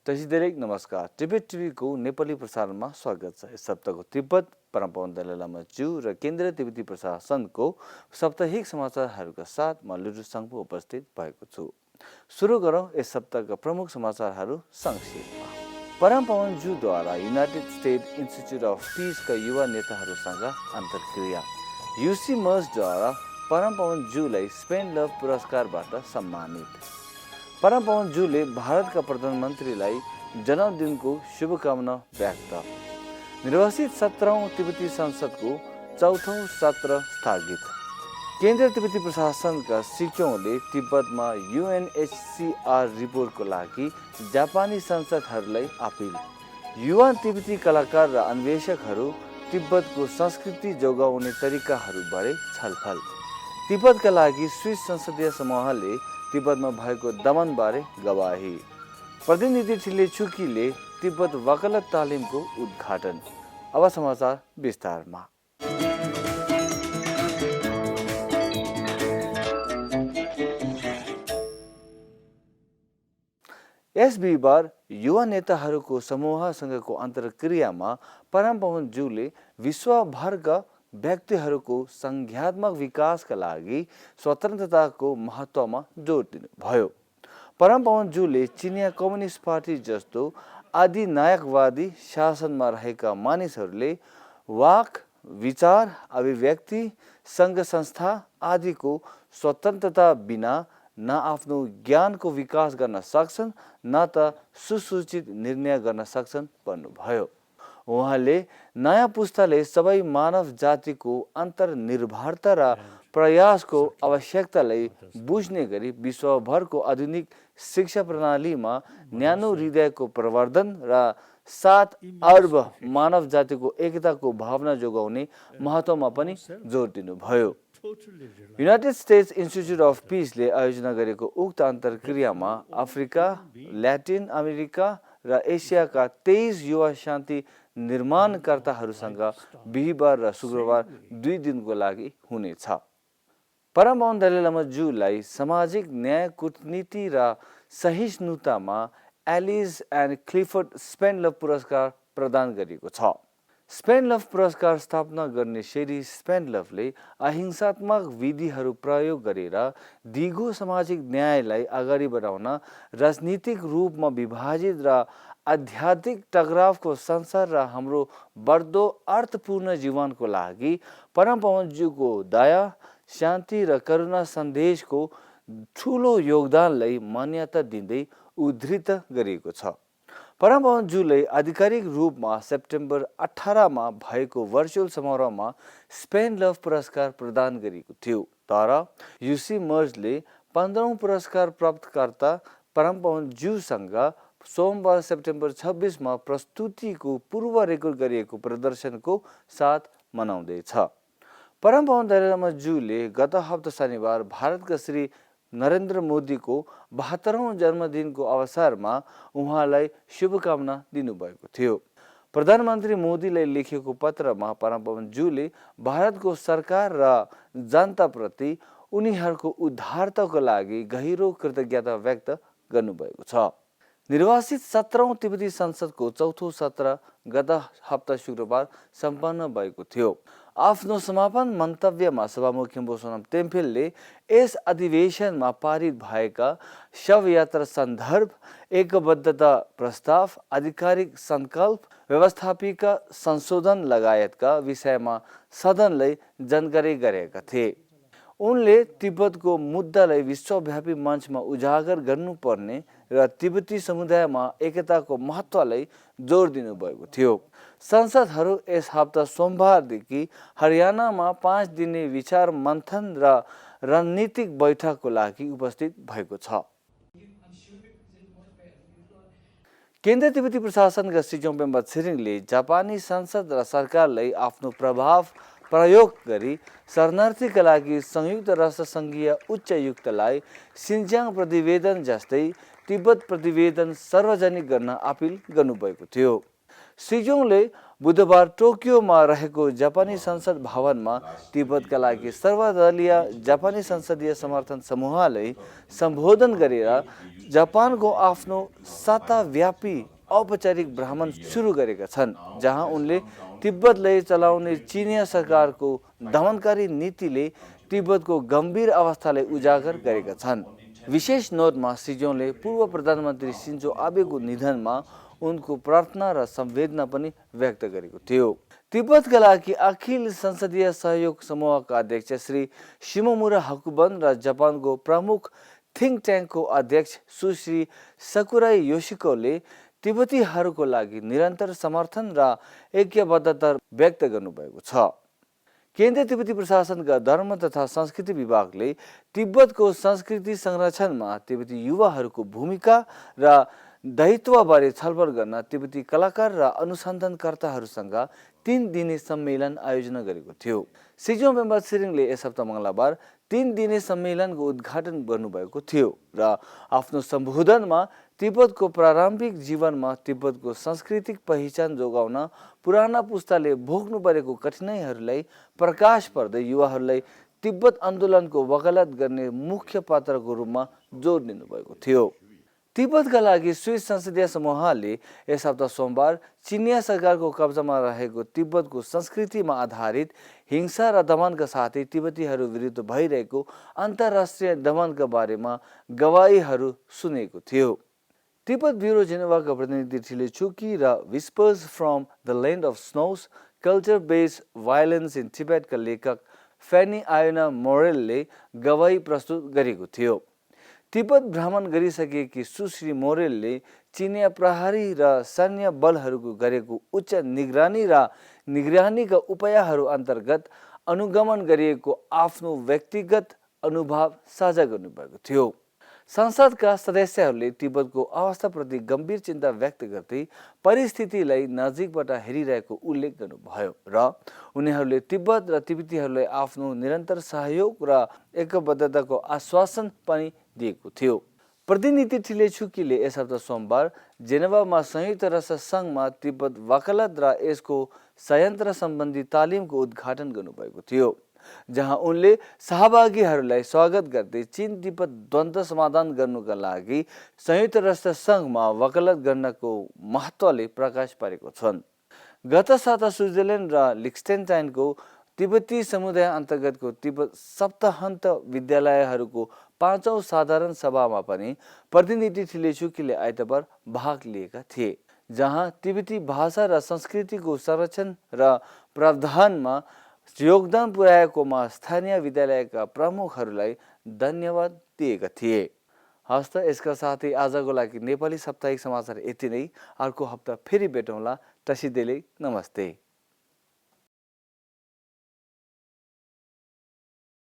तसिदेलेक नमस्कार। तिब्बत टिभीको नेपाली प्रसारणमा स्वागत छ। यस हप्ताको तिब्बत परमपवन दलाई लामा ज्यू र केन्द्रीय तिब्बती प्रशासनको साप्ताहिक समाचारहरूका साथ म लुडु सङ्घको उपस्थित भएको छु। सुरु गरौँ यस हप्ताका प्रमुख समाचारहरू संक्षेपमा। परमपवन ज्यूद्वारा युनाइटेड स्टेट इन्स्टिच्युट अफ पिसका युवा नेताहरूसँग अन्तर्क्रिया। युसी मर्सद्वारा परमपवन ज्यूलाई स्पेन लभ पुरस्कारबाट सम्मानित। परमपवन ज्यूले भारतका प्रधानमन्त्रीलाई जन्मदिनको शुभकामना व्यक्त। निर्वासित 17औं तिब्बती संसदको 4औं सत्र स्थगित। केन्द्रीय तिब्बती प्रशासनका सिक्योङले तिब्बतमा UNHCR रिपोर्टको लागि जापानी संसदहरूलाई अपिल। युवा तिब्बती कलाकार र अन्वेषकहरू तिब्बतको संस्कृति जोगाउने तरिकाहरूबारे छलफल। तिब्बतका लागि स्विस संसदीय समूहले तिब्बतमा भएको दमनबारे गवाही। प्रतिनिधि ठिलेचुकीले तिब्बत वकालत तालिमको उद्घाटन। अब समाचार विस्तारमा। यस बिहिबार युवा नेताहरूको समूहसँगको अन्तर्क्रियामा परमपवन ज्यूले विश्वभरका व्यक्तिहरूको संज्ञात्मक विकासका लागि स्वतन्त्रताको महत्त्वमा जोड दिनुभयो। परमपवन ज्यूले चिनिया कम्युनिस्ट पार्टी जस्तो अधिनायकवादी शासनमा रहेका मानिसहरूले वाक, विचार, अभिव्यक्ति, सङ्घ संस्था आदिको स्वतन्त्रता बिना न आफ्नो ज्ञानको विकास गर्न सक्छन् न त सुसूचित निर्णय गर्न सक्छन् भन्नुभयो। उहाँले नयाँ पुस्ताले सबै मानव जातिको अन्तर्निर्भरता र प्रयासको आवश्यकतालाई बुझ्ने गरी विश्वभरको आधुनिक शिक्षा प्रणालीमा न्यानो हृदयको प्रवर्धन र 7 अर्ब मानव जातिको एकताको भावना जोगाउने महत्त्वमा पनि जोड दिनुभयो। युनाइटेड स्टेट्स इन्स्टिच्युट अफ पिसले आयोजना गरेको उक्त अन्तर्क्रियामा अफ्रिका, ल्याटिन अमेरिका र एसियाका 23 युवा शान्ति निर्माणकर्ताहरूसँग बिहिबार र शुक्रबार 2 दिनको लागि हुनेछ। परमपवन दलाई लामा ज्यूलाई सामाजिक न्याय, कूटनीति र सहिष्णुतामा Alice and Clifford Spendlove पुरस्कार प्रदान गरिएको छ। स्पेन लभ पुरस्कार स्थापना गर्ने श्री स्पेन लभले अहिंसात्मक विधिहरू प्रयोग गरेर दिगो सामाजिक न्यायलाई अगाडि बढाउन राजनीतिक रूपमा विभाजित र आध्यात्मिक टकरावको संसार र हाम्रो बढ्दो अर्थपूर्ण जीवनको लागि परमपवन ज्यूको दया, शान्ति र करुणा सन्देशको ठुलो योगदानलाई मान्यता दिँदै उद्धृत गरिएको छ। परमपवन ज्यूले आधिकारिक रूपमा सेप्टेम्बर 18 मा भएको भर्चुअल समारोहमा स्पेन लभ पुरस्कार प्रदान गरेको थियो। तर युसी मर्सले 15औं पुरस्कार प्राप्तकर्ता परमपवन ज्यूसँग सोमबार सेप्टेम्बर 26 मा प्रस्तुतिको पूर्व रेकर्ड गरिएको प्रदर्शनको साथ मनाउँदैछ। परमपवन दलाई लामा ज्यूले गत हप्ता शनिबार भारतका श्री नरेन्द्र मोदीको 72औं जन्मदिनको अवसरमा उहाँलाई शुभकामना दिनुभएको थियो। प्रधानमन्त्री मोदीलाई लेखेको पत्रमा परमपवन ज्यूले भारतको सरकार र जनताप्रति उनीहरूको उद्धारताको लागि गहिरो कृतज्ञता व्यक्त गर्नुभएको छ। निर्वासित 17औं तिब्बती संसदको 4थो सत्र गत हप्ता शुक्रबार सम्पन्न भएको थियो। आफ्नो समापन मन्तव्यमा सभामुख बोसोनाम टेम्पेलले यस अधिवेशनमा पारित भएका शवयात्रा सन्दर्भ, एकबद्धता प्रस्ताव, आधिकारिक सङ्कल्प, व्यवस्थापिका संशोधन लगायतका विषयमा सदनलाई जानकारी गरेका थिए। उनले तिब्बतको मुद्दालाई विश्वव्यापी मञ्चमा उजागर गर्नुपर्ने र तिब्बती समुदायमा एकताको महत्त्वलाई जोड दिनुभएको थियो। संसदहरू यस हप्ता सोमबारदेखि हरियाणामा 5 दिने विचार मन्थन र रणनीतिक बैठकको लागि उपस्थित भएको छ। केन्द्रीय तिब्बती प्रशासनका सिक्योङ पेम्बा छिरिङले जापानी संसद र सरकारलाई आफ्नो प्रभाव प्रयोग गरी शरणार्थीका लागि संयुक्त राष्ट्रसङ्घीय उच्चायुक्तलाई सिन्ज्याङ प्रतिवेदन जस्तै तिब्बत प्रतिवेदन सार्वजनिक गर्न अपिल गर्नुभएको थियो। सिक्योङले बुधबार टोकियोमा रहेको जापानी संसद भवनमा तिब्बतका लागि सर्वदलीय जापानी संसदीय समर्थन समूहले सम्बोधन गरेर जापानको आफ्नो सत्ताव्यापी औपचारिक भ्रमण सुरु गरेका छन्, जहाँ उनले तिब्बतले चलाउने चिनिया सरकारको दमनकारी नीतिले तिब्बतको गम्भीर अवस्थालाई उजागर गरेका छन्। विशेष नोटमा सिजोनले पूर्व प्रधानमन्त्री सिन्जो आबेको निधनमा उनको प्रार्थना र संवेदना पनि व्यक्त गरेको थियो। तिब्बतका लागि अखिल संसदीय सहयोग समूहका अध्यक्ष श्री शिमोमुरा हकुबन र जापानको प्रमुख थिङ्क ट्याङ्कको अध्यक्ष सुश्री सकुराई योशिकोले तिब्बतीहरूको लागि निरन्तर समर्थन र ऐक्यबद्धता व्यक्त गर्नुभएको छ। केन्द्रीय तिब्बती प्रशासनका धर्म तथा संस्कृति विभागले तिब्बतको संस्कृति संरक्षणमा तिब्बती युवाहरूको भूमिका र दायित्वबारे छलफल गर्न तिब्बती कलाकार र अनुसन्धानकर्ताहरूसँग 3 दिने सम्मेलन आयोजना गरेको थियो। सिजोङ पेम्बा छिरिङले यस हप्ता मङ्गलबार 3 दिने सम्मेलनको उद्घाटन गर्नुभएको थियो र आफ्नो सम्बोधनमा तिब्बतको प्रारम्भिक जीवनमा तिब्बतको सांस्कृतिक पहिचान जोगाउन पुराना पुस्ताले भोग्नु परेको कठिनाइहरूलाई प्रकाश पर्दै युवाहरूलाई तिब्बत आन्दोलनको वकालत गर्ने मुख्य पात्रको रूपमा जोड दिनुभएको थियो। तिब्बतका लागि स्विस संसदीय समूहले यस हप्ता सोमबार चिनिया सरकारको कब्जामा रहेको तिब्बतको संस्कृतिमा आधारित हिंसा र दमनका साथै तिब्बतीहरू विरुद्ध भइरहेको अन्तर्राष्ट्रिय दमनका बारेमा गवाहीहरू सुनेको थियो। तिब्बत ब्युरो जेनेभाका प्रतिनिधि ठिले छुकी र whispers from the land of snows culture based violence in तिब्बतका लेखक फेनी आयोना मोरेलले गवाही प्रस्तुत गरेको थियो। तिब्बत भ्रमण गरिसकेकी सुश्री मोरेलले चिनिया प्रहरी र सैन्य बलहरूको गरेको उच्च निगरानीका उपायहरू अन्तर्गत अनुगमन गरिएको आफ्नो व्यक्तिगत अनुभव साझा गर्नुभएको थियो। संसदका सदस्यहरूले तिब्बतको अवस्थाप्रति गम्भीर चिन्ता व्यक्त गर्दै परिस्थितिलाई नजिकबाट हेरिरहेको उल्लेख गर्नुभयो र उनीहरूले तिब्बत र तिब्बतीहरूलाई आफ्नो निरन्तर सहयोग र एकबद्धताको आश्वासन पनि दिएको थियो। प्रतिनिधि ठिले छुकीले यस हप्ता सोमबार जेनेभामा संयुक्त राष्ट्र सङ्घमा तिब्बत वकालत र यसको संयन्त्र सम्बन्धी तालिमको उद्घाटन गर्नुभएको थियो, जहाँ उनले सहभागीहरूलाई स्वागत गर्दै चीन तिब्बत द्वन्द्व समाधान गर्नुका लागि संयुक्त राष्ट्र सङ्घमा वकालत गर्नको महत्त्वले प्रकाश पारेको छन्। गत साता स्विजरल्यान्ड र लिक्सेनस्टाइनको तिब्बती समुदाय अन्तर्गतको तिब्बत सप्ताहन्त विद्यालयहरूको 5औं साधारण सभामा पनि प्रतिनिधि ठिले छुकीले आइतबार भाग लिएका थिए, जहाँ तिब्बती भाषा र संस्कृतिको संरक्षण र प्रावधानमा योगदान पुर्याएकोमा स्थानीय विद्यालयका प्रमुखहरूलाई धन्यवाद दिएका थिए। हस्त यसका साथै आजको लागि नेपाली साप्ताहिक समाचार यति नै। अर्को हप्ता फेरि भेटौँला। तसिदेले नमस्ते।